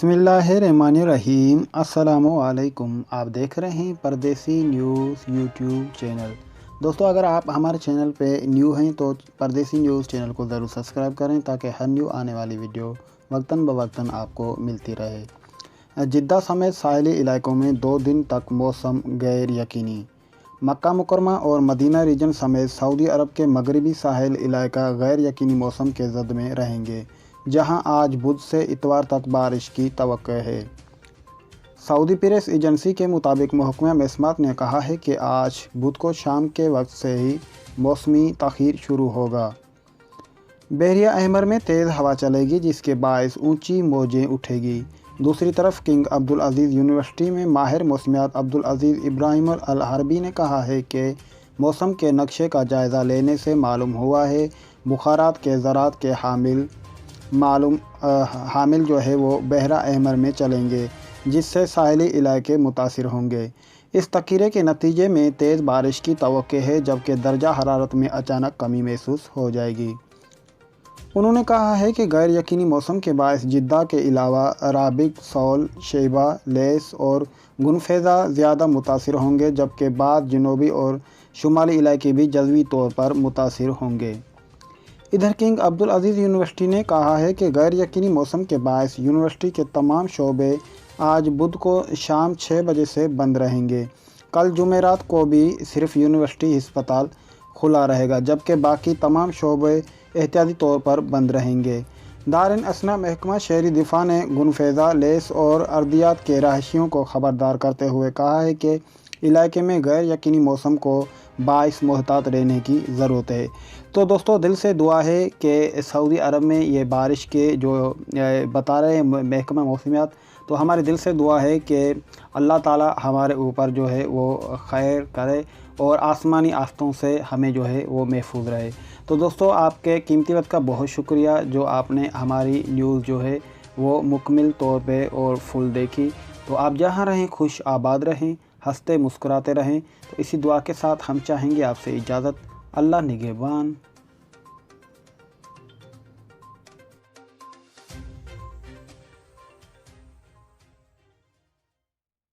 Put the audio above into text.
बिस्मिल्लाहिर्रहमानिर्रहीम। अस्सलामुअलैकुम। आप देख रहे हैं परदेसी न्यूज़ यूट्यूब चैनल। दोस्तों, अगर आप हमारे चैनल पे न्यू हैं तो परदेसी न्यूज़ चैनल को ज़रूर सब्सक्राइब करें ताकि हर न्यू आने वाली वीडियो वक्तन बवक्तन आपको मिलती रहे। जिद्दा समेत साहिली इलाकों में 2 दिन तक मौसम गैर यकीनी। मक्का मुकरमा और मदीना रीजन समेत सऊदी अरब के मगरबी साहिल इलाका गैर यकीनी मौसम के जद में रहेंगे, जहां आज बुध से इतवार तक बारिश की तवक्को है। सऊदी प्रेस एजेंसी के मुताबिक महकमा मौसमियात ने कहा है कि आज बुध को शाम के वक्त से ही मौसमी तख़ीर शुरू होगा। बहरिया अहमर में तेज़ हवा चलेगी, जिसके बायस ऊंची मौजें उठेगी। दूसरी तरफ किंग अब्दुल अज़ीज़ यूनिवर्सिटी में माहिर मौसमियात अब्दुल अज़ीज़ इब्राहिम अल हरबी ने कहा है कि मौसम के नक्शे का जायज़ा लेने से मालूम हुआ है बुखारात के ज़रात के हामिल जो है वो बहरा अहमर में चलेंगे, जिससे साहिली इलाके मुतासिर होंगे। इस तक़रीर के नतीजे में तेज़ बारिश की तवक्को है, जबकि दर्जा हरारत में अचानक कमी महसूस हो जाएगी। उन्होंने कहा है कि गैर यकीनी मौसम के बायस जिद्दा के अलावा राबिग, सौल, शेबा, लेस और गुनफेज़ा ज़्यादा मुतासिर होंगे, जबकि बाद जनूबी और शुमाली इलाके भी जज़वी तौर पर मुतासिर होंगे। इधर किंग अब्दुल अज़ीज़ यूनिवर्सिटी ने कहा है कि गैर यकीनी मौसम के बायस यूनिवर्सिटी के तमाम शोबे आज बुध को शाम 6 बजे से बंद रहेंगे। कल जुमेरात को भी सिर्फ यूनिवर्सिटी अस्पताल खुला रहेगा, जबकि बाकी तमाम शोबे एहतियाती तौर पर बंद रहेंगे। दारिन असना महकमा शहरी दिफा ने गुनफेज़ा, लेस और अर्दियात के रहायशियों को ख़बरदार करते हुए कहा है कि इलाके में गैर यकीनी मौसम को बाइस मोहतात रहने की ज़रूरत है। तो दोस्तों, दिल से दुआ है कि सऊदी अरब में ये बारिश के जो बता रहे हैं महकमा मौसमियात, तो हमारे दिल से दुआ है कि अल्लाह ताला हमारे ऊपर जो है वो खैर करे और आसमानी आफ़तों से हमें जो है वो महफूज रहे। तो दोस्तों, आपके कीमती वक्त का बहुत शुक्रिया जो आपने हमारी न्यूज़ जो है वो मुकम्मल तौर पे और फुल देखी। तो आप जहाँ रहें खुश आबाद रहें, हंसते मुस्कुराते रहें। तो इसी दुआ के साथ हम चाहेंगे आपसे इजाज़त। अल्लाह निगहबान।